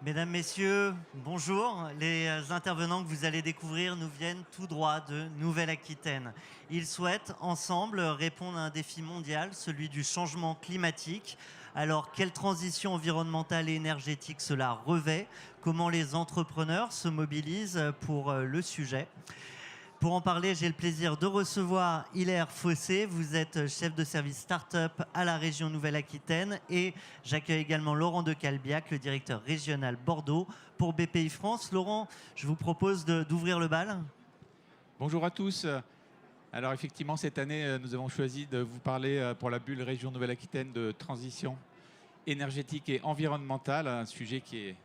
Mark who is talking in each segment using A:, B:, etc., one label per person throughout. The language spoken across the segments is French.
A: Mesdames, Messieurs, bonjour. Les intervenants que vous allez découvrir nous viennent tout droit de Nouvelle-Aquitaine. Ils souhaitent ensemble répondre à un défi mondial, celui du changement climatique. Alors, quelle transition environnementale et énergétique cela revêt? Comment les entrepreneurs se mobilisent pour le sujet? Pour en parler, j'ai le plaisir de recevoir Hilaire Fossé. Vous êtes chef de service start-up à la région Nouvelle-Aquitaine. Et j'accueille également Laurent de Calbiac, le directeur régional Bordeaux pour BPI France. Laurent, je vous propose d'ouvrir le bal.
B: Bonjour à tous. Alors effectivement, cette année, nous avons choisi de vous parler pour la bulle région Nouvelle-Aquitaine de transition énergétique et environnementale, un sujet qui est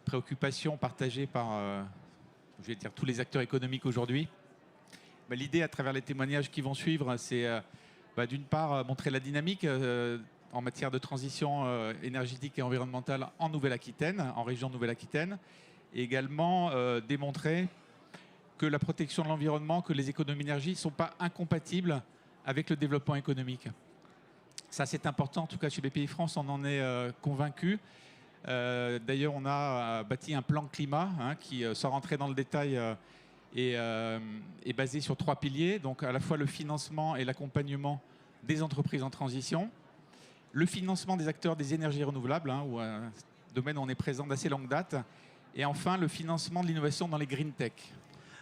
B: préoccupation partagée par je vais dire, tous les acteurs économiques aujourd'hui. L'idée, à travers les témoignages qui vont suivre, c'est d'une part montrer la dynamique en matière de transition énergétique et environnementale en Nouvelle-Aquitaine, en région Nouvelle-Aquitaine, et également démontrer que la protection de l'environnement, que les économies d'énergie ne sont pas incompatibles avec le développement économique. Ça, c'est important. En tout cas, chez BPI France, on en est convaincu. D'ailleurs, on a bâti un plan climat qui, sans rentrer dans le détail, est basé sur 3 piliers. Donc, à la fois le financement et l'accompagnement des entreprises en transition, le financement des acteurs des énergies renouvelables, où un domaine où on est présent d'assez longue date, et enfin le financement de l'innovation dans les green tech.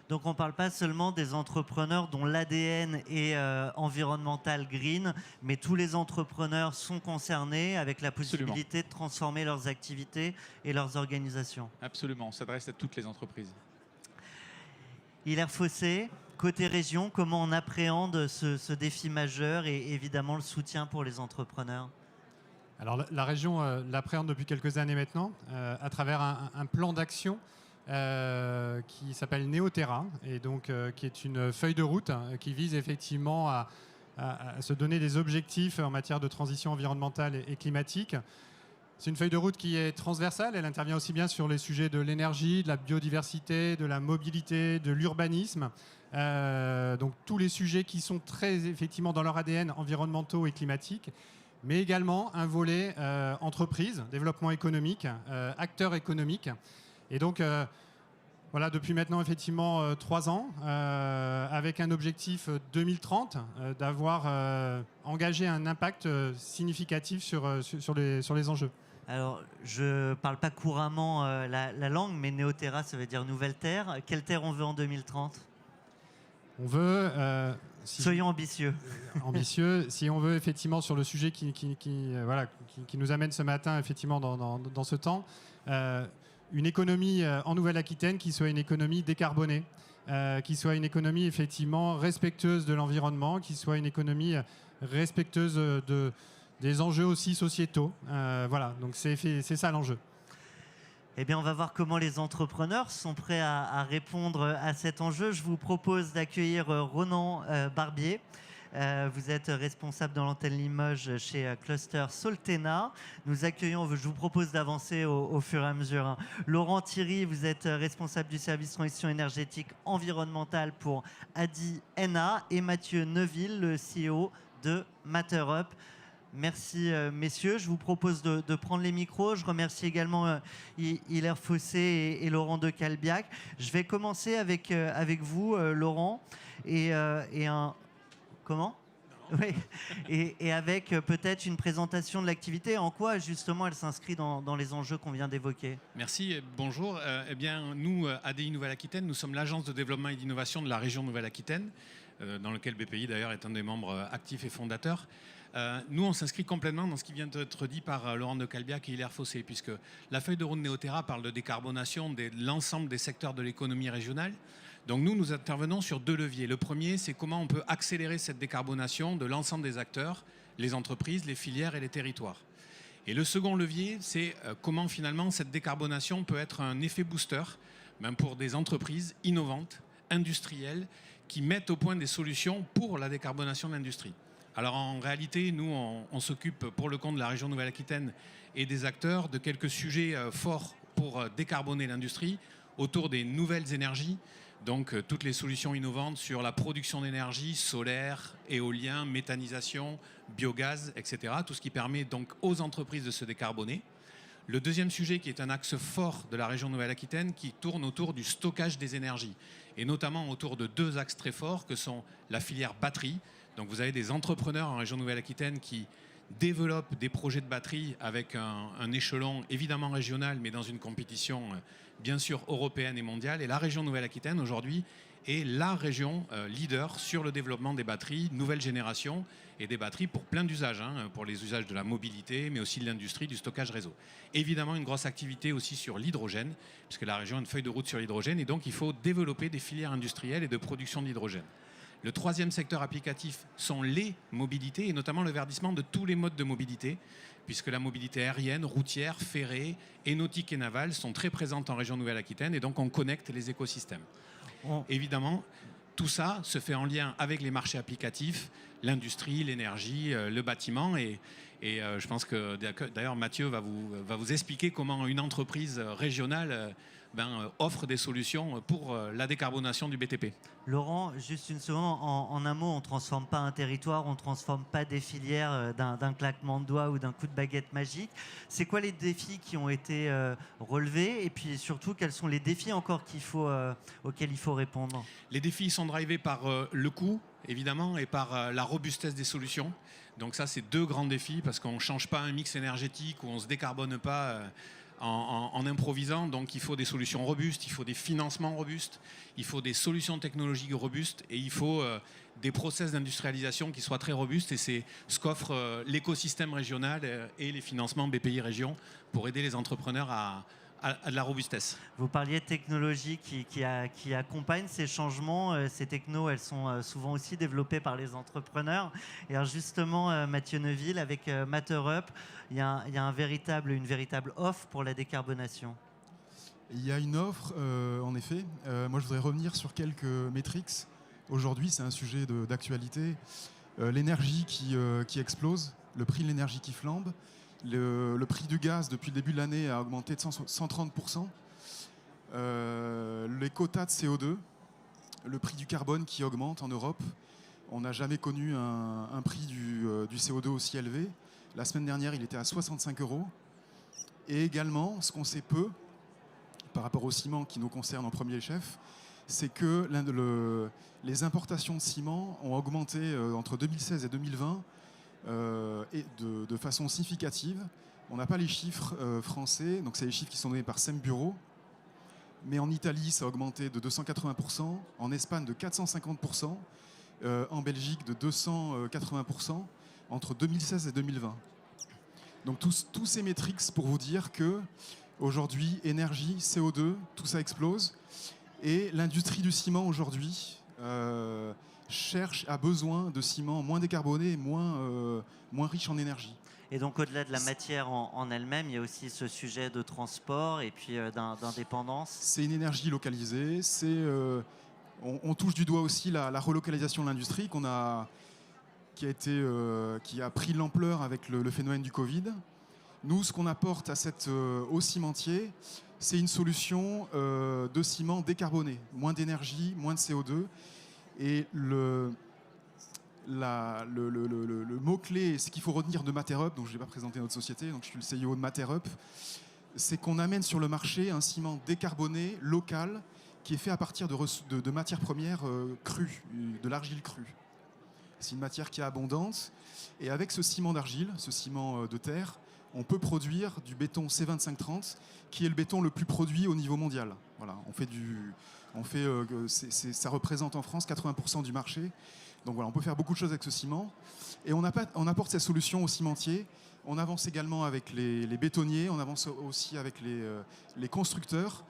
A: Donc on ne parle pas seulement des entrepreneurs dont l'ADN est environnemental green, mais tous les entrepreneurs sont concernés avec la possibilité de transformer leurs activités et leurs organisations.
B: Absolument, on s'adresse à toutes les entreprises.
A: Hilaire Fossé, côté région, comment on appréhende ce défi majeur et évidemment le soutien pour les entrepreneurs?
C: Alors la région l'appréhende depuis quelques années maintenant à travers un plan d'action qui s'appelle Néoterra et donc qui est une feuille de route qui vise effectivement à se donner des objectifs en matière de transition environnementale et climatique. C'est une feuille de route qui est transversale, elle intervient aussi bien sur les sujets de l'énergie, de la biodiversité, de la mobilité, de l'urbanisme, donc tous les sujets qui sont très effectivement dans leur ADN environnementaux et climatiques, mais également un volet entreprise, développement économique, acteurs économiques. Et donc, voilà, depuis maintenant effectivement 3 ans, avec un objectif 2030, d'avoir engagé un impact significatif sur les enjeux.
A: Alors, je ne parle pas couramment la langue, mais Néoterra, ça veut dire nouvelle terre. Quelle terre on veut en 2030?
C: On veut...
A: Soyons ambitieux.
C: Ambitieux. Si on veut effectivement sur le sujet qui nous amène ce matin effectivement dans ce temps, une économie en Nouvelle-Aquitaine qui soit une économie décarbonée, qui soit une économie effectivement respectueuse de l'environnement, qui soit une économie respectueuse des enjeux aussi sociétaux. Voilà, donc c'est ça l'enjeu.
A: Eh bien, on va voir comment les entrepreneurs sont prêts à répondre à cet enjeu. Je vous propose d'accueillir Ronan Barbier. Vous êtes responsable dans l'antenne Limoges chez Cluster Soltena. Nous accueillons, je vous propose d'avancer au fur et à mesure. Laurent Thierry, vous êtes responsable du service transition énergétique environnementale pour Adi NA. Et Mathieu Neuville, le CEO de MatterUp. Merci messieurs, je vous propose de prendre les micros. Je remercie également Hilaire Fossé et Laurent de Calbiac. Je vais commencer avec vous, Laurent, et un... Comment ? Oui. Et avec peut-être une présentation de l'activité. En quoi justement elle s'inscrit dans les enjeux qu'on vient d'évoquer?
D: Merci, bonjour. Eh bien, nous, ADI Nouvelle-Aquitaine, nous sommes l'agence de développement et d'innovation de la région Nouvelle-Aquitaine, dans laquelle BPI d'ailleurs est un des membres actifs et fondateurs. Nous, on s'inscrit complètement dans ce qui vient d'être dit par Laurent de Calbiac et Hilaire Fossé, puisque la feuille de route Néoterra parle de décarbonation de l'ensemble des secteurs de l'économie régionale. Donc nous intervenons sur 2 leviers. Le premier, c'est comment on peut accélérer cette décarbonation de l'ensemble des acteurs, les entreprises, les filières et les territoires. Et le second levier, c'est comment finalement cette décarbonation peut être un effet booster pour des entreprises innovantes, industrielles, qui mettent au point des solutions pour la décarbonation de l'industrie. Alors en réalité, nous, on s'occupe pour le compte de la région Nouvelle-Aquitaine et des acteurs de quelques sujets forts pour décarboner l'industrie autour des nouvelles énergies, donc toutes les solutions innovantes sur la production d'énergie, solaire, éolien, méthanisation, biogaz, etc. Tout ce qui permet donc aux entreprises de se décarboner. Le deuxième sujet qui est un axe fort de la région Nouvelle-Aquitaine qui tourne autour du stockage des énergies et notamment autour de deux axes très forts que sont la filière batterie. Donc vous avez des entrepreneurs en région Nouvelle-Aquitaine qui développent des projets de batterie avec un échelon évidemment régional mais dans une compétition bien sûr européenne et mondiale. Et la région Nouvelle-Aquitaine aujourd'hui est la région leader sur le développement des batteries nouvelle génération et des batteries pour plein d'usages, pour les usages de la mobilité, mais aussi de l'industrie, du stockage réseau. Évidemment, une grosse activité aussi sur l'hydrogène, puisque la région a une feuille de route sur l'hydrogène, et donc il faut développer des filières industrielles et de production d'hydrogène. Le troisième secteur applicatif sont les mobilités, et notamment le verdissement de tous les modes de mobilité, puisque la mobilité aérienne, routière, ferrée, et nautique et navale sont très présentes en région Nouvelle-Aquitaine, et donc on connecte les écosystèmes. Évidemment, tout ça se fait en lien avec les marchés applicatifs, l'industrie, l'énergie, le bâtiment. Et je pense que d'ailleurs Mathieu va vous expliquer comment une entreprise régionale offre des solutions pour la décarbonation du BTP.
A: Laurent, juste une seconde, en un mot, on ne transforme pas un territoire, on ne transforme pas des filières d'un claquement de doigts ou d'un coup de baguette magique. C'est quoi les défis qui ont été relevés et puis surtout, quels sont les défis encore auxquels il faut répondre?
D: Les défis sont drivés par le coût, évidemment, et par la robustesse des solutions. Donc ça, c'est deux grands défis parce qu'on ne change pas un mix énergétique ou on ne se décarbone pas en improvisant. Donc il faut des solutions robustes, il faut des financements robustes, il faut des solutions technologiques robustes et il faut des process d'industrialisation qui soient très robustes. Et c'est ce qu'offre l'écosystème régional et les financements BPI Région pour aider les entrepreneurs à de la robustesse.
A: Vous parliez de technologies qui accompagnent ces changements. Ces technos, elles sont souvent aussi développées par les entrepreneurs. Et alors justement, Mathieu Neuville, avec MatterUp, il y a une véritable offre pour la décarbonation.
E: Il y a une offre, en effet. Moi, je voudrais revenir sur quelques métriques. Aujourd'hui, c'est un sujet d'actualité. L'énergie qui explose, le prix de l'énergie qui flambe. Le prix du gaz, depuis le début de l'année, a augmenté de 130%. Les quotas de CO2, le prix du carbone qui augmente en Europe. On n'a jamais connu un prix du CO2 aussi élevé. La semaine dernière, il était à 65 €. Et également, ce qu'on sait peu, par rapport au ciment qui nous concerne en premier chef, c'est que les importations de ciment ont augmenté entre 2016 et 2020 et de façon significative. On n'a pas les chiffres français, donc c'est les chiffres qui sont donnés par SEM Bureau. Mais en Italie, ça a augmenté de 280%, en Espagne de 450%, en Belgique de 280% entre 2016 et 2020. Donc tous ces métriques pour vous dire que aujourd'hui, énergie, CO2, tout ça explose. Et l'industrie du ciment aujourd'hui a besoin de ciment moins décarboné et moins riche en énergie.
A: Et donc au-delà de la matière en elle-même, il y a aussi ce sujet de transport et puis d'indépendance.
E: C'est une énergie localisée. On touche du doigt aussi la relocalisation de l'industrie qui a pris de l'ampleur avec le phénomène du Covid. Nous, ce qu'on apporte au cimentier, c'est une solution de ciment décarboné, moins d'énergie, moins de CO2. Et le mot-clé, ce qu'il faut retenir de MatterUp, donc je ne vais pas présenter notre société, donc je suis le CEO de MatterUp, c'est qu'on amène sur le marché un ciment décarboné, local, qui est fait à partir de matières premières crues, de l'argile crue. C'est une matière qui est abondante. Et avec ce ciment d'argile, ce ciment de terre, on peut produire du béton C2530, qui est le béton le plus produit au niveau mondial. Voilà, ça représente en France 80% du marché. Donc voilà, on peut faire beaucoup de choses avec ce ciment. Et on apporte cette solution aux cimentiers. On avance également avec les bétonniers, on avance aussi avec les constructeurs,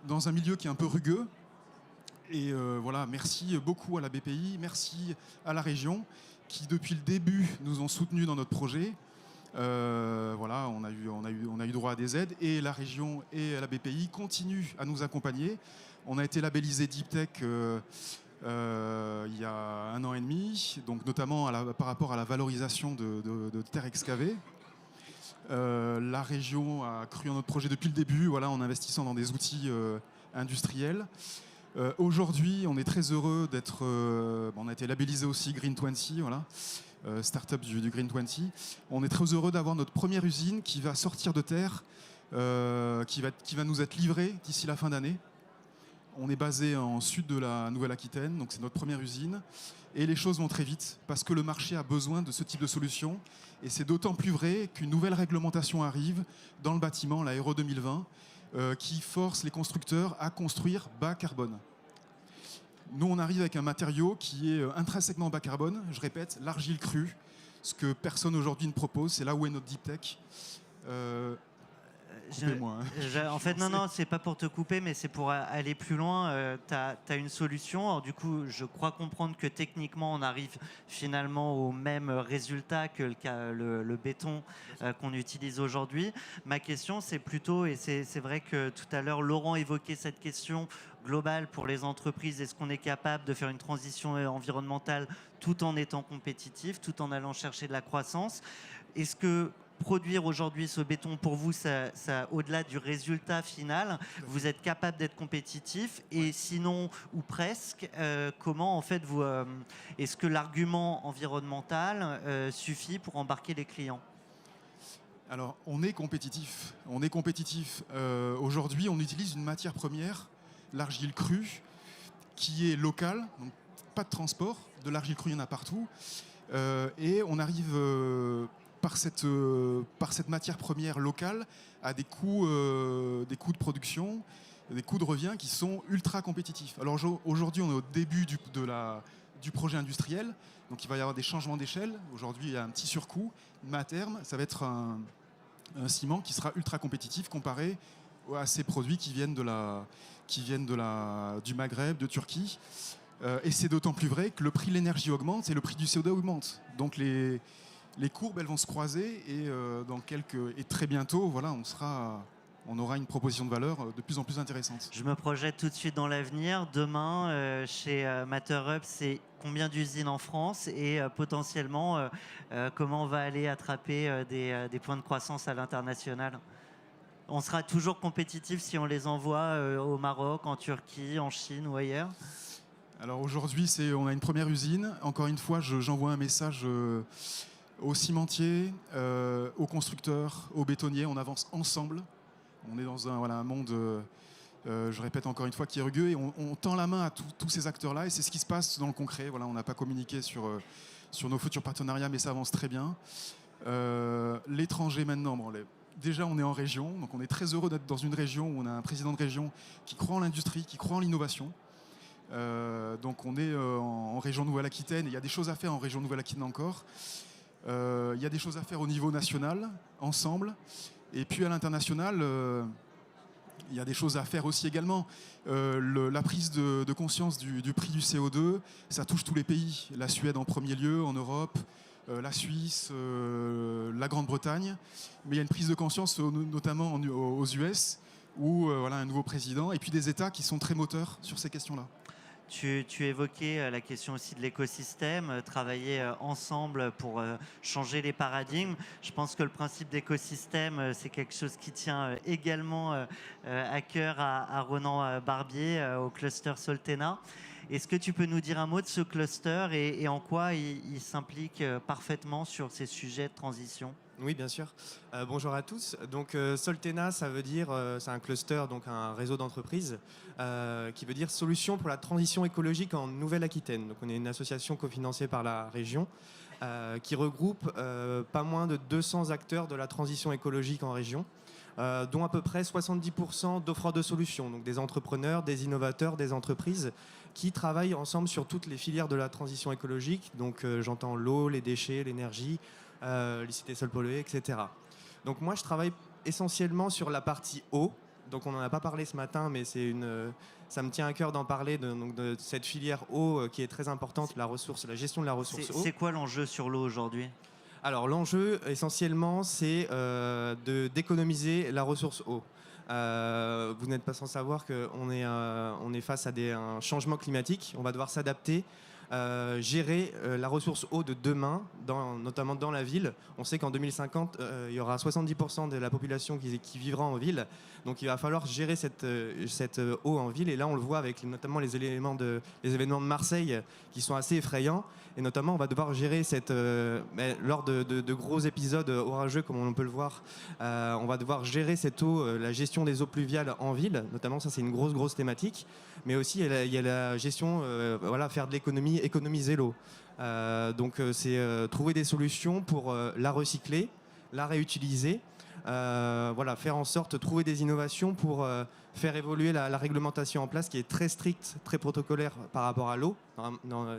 E: dans un milieu qui est un peu rugueux. Et voilà, merci beaucoup à la BPI, merci à la région, qui depuis le début nous ont soutenus dans notre projet. Voilà, on a eu droit à des aides et la région et la BPI continuent à nous accompagner. On a été labellisé Deep Tech il y a 1 an et demi, donc notamment par rapport à la valorisation de terres excavées. La région a cru en notre projet depuis le début, voilà, en investissant dans des outils industriels. Aujourd'hui, on est très heureux d'être... on a été labellisé aussi Green 20, voilà. Start-up du Green 20. On est très heureux d'avoir notre première usine qui va sortir de terre qui va nous être livré d'ici la fin d'année. On est basé en sud de la Nouvelle-Aquitaine, donc c'est notre première usine. Et les choses vont très vite parce que le marché a besoin de ce type de solution. Et c'est d'autant plus vrai qu'une nouvelle réglementation arrive dans le bâtiment, la Euro 2020, qui force les constructeurs à construire bas carbone. Nous, on arrive avec un matériau qui est intrinsèquement bas carbone. Je répète, l'argile crue, ce que personne aujourd'hui ne propose. C'est là où est notre deep tech. Coupez-moi, hein.
A: En fait, non, c'est pas pour te couper, mais c'est pour aller plus loin. Tu as une solution. Alors, du coup, je crois comprendre que techniquement, on arrive finalement au même résultat que le béton qu'on utilise aujourd'hui. Ma question, c'est plutôt, et c'est vrai que tout à l'heure, Laurent évoquait cette question globale pour les entreprises. Est-ce qu'on est capable de faire une transition environnementale tout en étant compétitif, tout en allant chercher de la croissance? Est-ce que produire aujourd'hui ce béton, pour vous, ça, au-delà du résultat final, vous êtes capable d'être compétitif? Et sinon, ou presque, comment en fait est-ce que l'argument environnemental suffit pour embarquer les clients?
E: Alors, on est compétitif. Aujourd'hui, on utilise une matière première, l'argile crue, qui est locale, donc pas de transport. De l'argile crue, il y en a partout. Et on arrive par cette matière première locale à des coûts de production, des coûts de revient qui sont ultra compétitifs. Alors aujourd'hui, on est au début du projet industriel, donc il va y avoir des changements d'échelle. Aujourd'hui, il y a un petit surcoût, mais à terme, ça va être un ciment qui sera ultra compétitif comparé à ces produits qui viennent du Maghreb, de Turquie. Et c'est d'autant plus vrai que le prix de l'énergie augmente et le prix du CO2 augmente. Donc les courbes, elles vont se croiser et très bientôt, voilà, on aura une proposition de valeur de plus en plus intéressante.
A: Je me projette tout de suite dans l'avenir. Demain, chez MatterUp, c'est combien d'usines en France et potentiellement comment on va aller attraper des points de croissance à l'international? On sera toujours compétitif si on les envoie au Maroc, en Turquie, en Chine ou ailleurs?
E: Alors aujourd'hui, on a une première usine. Encore une fois, j'envoie un message aux cimentiers, aux constructeurs, aux bétonniers. On avance ensemble. On est dans un monde, je répète encore une fois, qui est rugueux. Et on tend la main à tous ces acteurs-là. Et c'est ce qui se passe dans le concret. Voilà, on n'a pas communiqué sur nos futurs partenariats, mais ça avance très bien. L'étranger maintenant, déjà on est en région. Donc on est très heureux d'être dans une région où on a un président de région qui croit en l'industrie, qui croit en l'innovation. Donc on est en région Nouvelle-Aquitaine. Il y a des choses à faire en région Nouvelle-Aquitaine encore. Il y a des choses à faire au niveau national, ensemble. Et puis à l'international, il y a des choses à faire aussi également. La prise de conscience du prix du CO2, ça touche tous les pays. La Suède en premier lieu, en Europe, la Suisse, la Grande-Bretagne. Mais il y a une prise de conscience notamment aux US, où voilà, un nouveau président, et puis des États qui sont très moteurs sur ces questions-là.
A: Tu évoquais la question aussi de l'écosystème, travailler ensemble pour changer les paradigmes. Je pense que le principe d'écosystème, c'est quelque chose qui tient également à cœur à Ronan Barbier, au cluster Soltena. Est-ce que tu peux nous dire un mot de ce cluster et en quoi il s'implique parfaitement sur ces sujets de transition ?
F: Oui, bien sûr. Bonjour à tous. Donc, Soltena, ça veut dire, c'est un cluster, donc un réseau d'entreprises, qui veut dire solution pour la transition écologique en Nouvelle-Aquitaine. Donc, on est une association cofinancée par la région qui regroupe pas moins de 200 acteurs de la transition écologique en région, dont à peu près 70% d'offreurs de solutions, donc des entrepreneurs, des innovateurs, des entreprises qui travaillent ensemble sur toutes les filières de la transition écologique. Donc, j'entends l'eau, les déchets, l'énergie, les cités sol polluées, etc. Donc moi, je travaille essentiellement sur la partie eau. Donc on n'en a pas parlé ce matin, mais ça me tient à cœur d'en parler de cette filière eau qui est très importante, la gestion de la ressource eau.
A: C'est quoi l'enjeu sur l'eau aujourd'hui ? Alors
F: l'enjeu, essentiellement, c'est d'économiser la ressource eau. Vous n'êtes pas sans savoir qu'on est face à un changement climatique. On va devoir s'adapter gérer la ressource eau de demain, notamment dans la ville. On sait qu'en 2050, il y aura 70% de la population qui vivra en ville. Donc il va falloir gérer cette eau en ville. Et là, on le voit avec notamment les événements de Marseille qui sont assez effrayants. Et notamment, on va devoir gérer lors de gros épisodes orageux, comme on peut le voir, on va devoir gérer cette eau, la gestion des eaux pluviales en ville. Notamment, ça, c'est une grosse thématique. Mais aussi, il y a la gestion, faire de l'économie, économiser l'eau. Donc, c'est trouver des solutions pour la recycler, la réutiliser. Faire en sorte, trouver des innovations pour faire évoluer la réglementation en place qui est très stricte, très protocolaire par rapport à l'eau.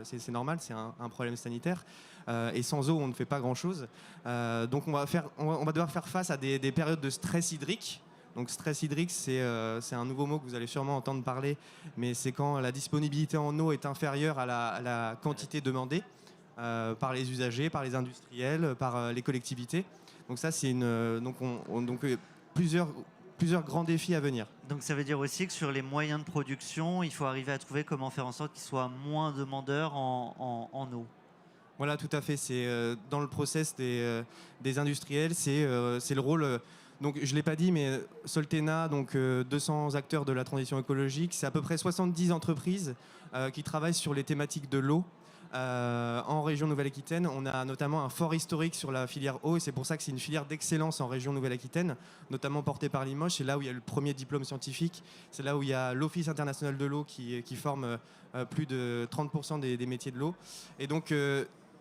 F: C'est normal, c'est un problème sanitaire. Et sans eau, on ne fait pas grand-chose. Donc on va devoir faire face à des périodes de stress hydrique. Donc stress hydrique, c'est un nouveau mot que vous allez sûrement entendre parler, mais c'est quand la disponibilité en eau est inférieure à la quantité demandée par les usagers, par les industriels, par les collectivités. Donc ça, c'est plusieurs grands défis à venir.
A: Donc ça veut dire aussi que sur les moyens de production, il faut arriver à trouver comment faire en sorte qu'ils soient moins demandeurs en eau.
F: Voilà, tout à fait. C'est dans le process des industriels, c'est le rôle. Donc je ne l'ai pas dit, mais Soltena, 200 acteurs de la transition écologique, c'est à peu près 70 entreprises qui travaillent sur les thématiques de l'eau. En région Nouvelle-Aquitaine, on a notamment un fort historique sur la filière eau et c'est pour ça que c'est une filière d'excellence en région Nouvelle-Aquitaine, notamment portée par Limoges. C'est là où il y a le premier diplôme scientifique, c'est là où il y a l'Office international de l'eau qui forme plus de 30% des métiers de l'eau. Et donc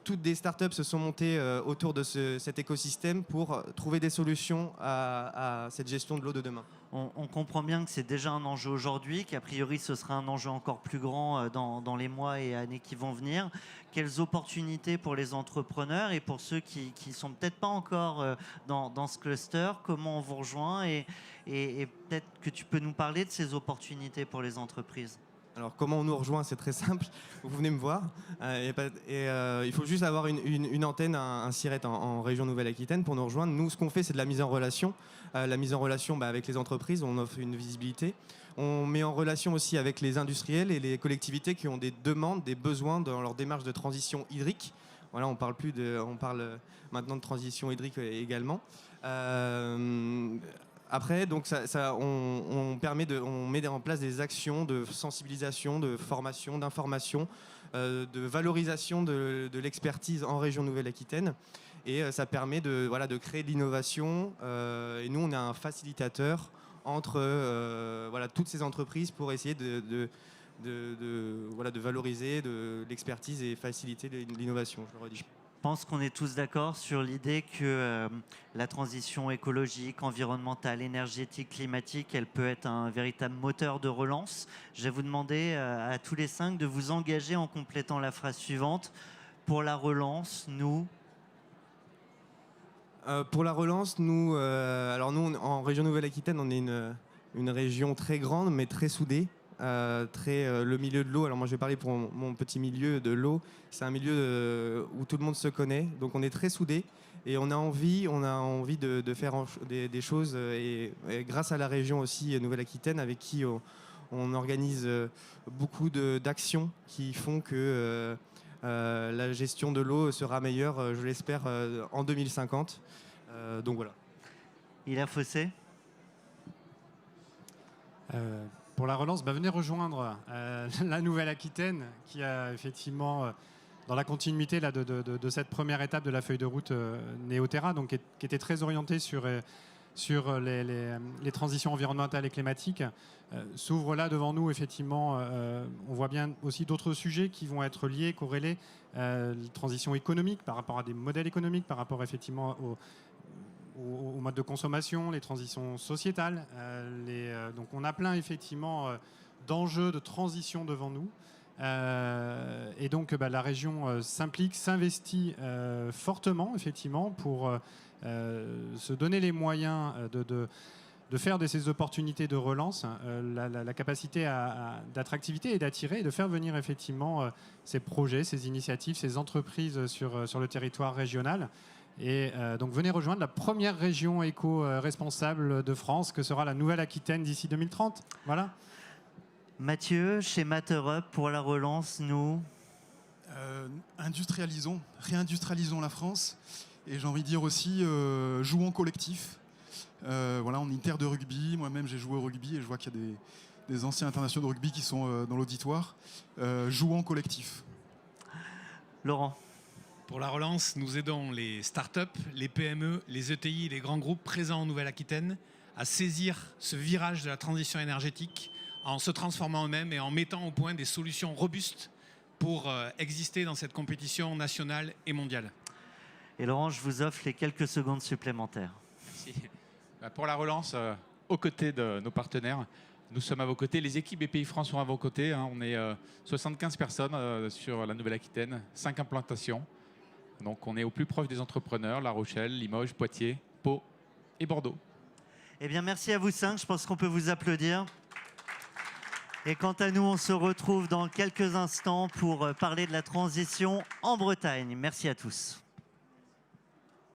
F: toutes des startups se sont montées autour de cet écosystème pour trouver des solutions à cette gestion de l'eau de demain.
A: On comprend bien que c'est déjà un enjeu aujourd'hui, qu'a priori ce sera un enjeu encore plus grand dans les mois et années qui vont venir. Quelles opportunités pour les entrepreneurs et pour ceux qui ne sont peut-être pas encore dans ce cluster, comment on vous rejoint et peut-être que tu peux nous parler de ces opportunités pour les entreprises.
F: Alors comment on nous rejoint, c'est très simple, vous venez me voir. Il faut juste avoir une antenne, un SIRET en région Nouvelle-Aquitaine pour nous rejoindre. Nous, ce qu'on fait, c'est de la mise en relation. La mise en relation avec les entreprises, on offre une visibilité. On met en relation aussi avec les industriels et les collectivités qui ont des demandes, des besoins dans leur démarche de transition hydrique. Voilà, on parle maintenant de transition hydrique également. Après, donc on met en place des actions de sensibilisation, de formation, d'information, de valorisation de l'expertise en région Nouvelle-Aquitaine. Et ça permet de créer de l'innovation. Et nous, on est un facilitateur entre toutes ces entreprises pour essayer de valoriser de l'expertise et faciliter l'innovation, je le redis.
A: Je pense qu'on est tous d'accord sur l'idée que la transition écologique, environnementale, énergétique, climatique, elle peut être un véritable moteur de relance. Je vais vous demander à tous les 5 de vous engager en complétant la phrase suivante. Pour la relance, nous...
F: Pour la relance, nous, en région Nouvelle-Aquitaine, on est une région très grande mais très soudée. Le milieu de l'eau, alors moi je vais parler pour mon petit milieu de l'eau, c'est un milieu où tout le monde se connaît, donc on est très soudés et on a envie de faire des choses et grâce à la région aussi Nouvelle-Aquitaine avec qui on organise beaucoup d'actions qui font que la gestion de l'eau sera meilleure, je l'espère, en 2050. Donc voilà.
A: Hilaire Fossé.
C: Pour la relance, venez rejoindre la Nouvelle-Aquitaine qui a effectivement, dans la continuité là, de cette première étape de la feuille de route Néoterra, donc, qui était très orientée sur les transitions environnementales et climatiques, s'ouvre là devant nous. Effectivement, on voit bien aussi d'autres sujets qui vont être liés, corrélés, transition économique par rapport à des modèles économiques, par rapport effectivement au mode de consommation, les transitions sociétales. Donc on a plein effectivement d'enjeux de transition devant nous. Et donc la région s'implique, s'investit fortement effectivement pour se donner les moyens de faire de ces opportunités de relance la capacité d'attractivité et d'attirer et de faire venir effectivement ces projets, ces initiatives, ces entreprises sur le territoire régional. Et donc venez rejoindre la première région éco-responsable de France que sera la Nouvelle-Aquitaine d'ici 2030. Voilà.
A: Mathieu, chez Matter Up, pour la relance, nous
E: réindustrialisons la France. Et j'ai envie de dire aussi, jouons collectif. Voilà, on est une terre de rugby. Moi-même, j'ai joué au rugby et je vois qu'il y a des anciens internationaux de rugby qui sont dans l'auditoire. Jouons collectif.
A: Laurent.
D: Pour la relance, nous aidons les startups, les PME, les ETI et les grands groupes présents en Nouvelle-Aquitaine à saisir ce virage de la transition énergétique en se transformant eux-mêmes et en mettant au point des solutions robustes pour exister dans cette compétition nationale et mondiale.
A: Et Laurent, je vous offre les quelques secondes supplémentaires.
B: Merci. Pour la relance, aux côtés de nos partenaires, nous sommes à vos côtés. Les équipes BPI France sont à vos côtés. On est 75 personnes sur la Nouvelle-Aquitaine, 5 implantations. Donc on est au plus proche des entrepreneurs, La Rochelle, Limoges, Poitiers, Pau et Bordeaux.
A: Eh bien, merci à vous 5. Je pense qu'on peut vous applaudir. Et quant à nous, on se retrouve dans quelques instants pour parler de la transition en Bretagne. Merci à tous.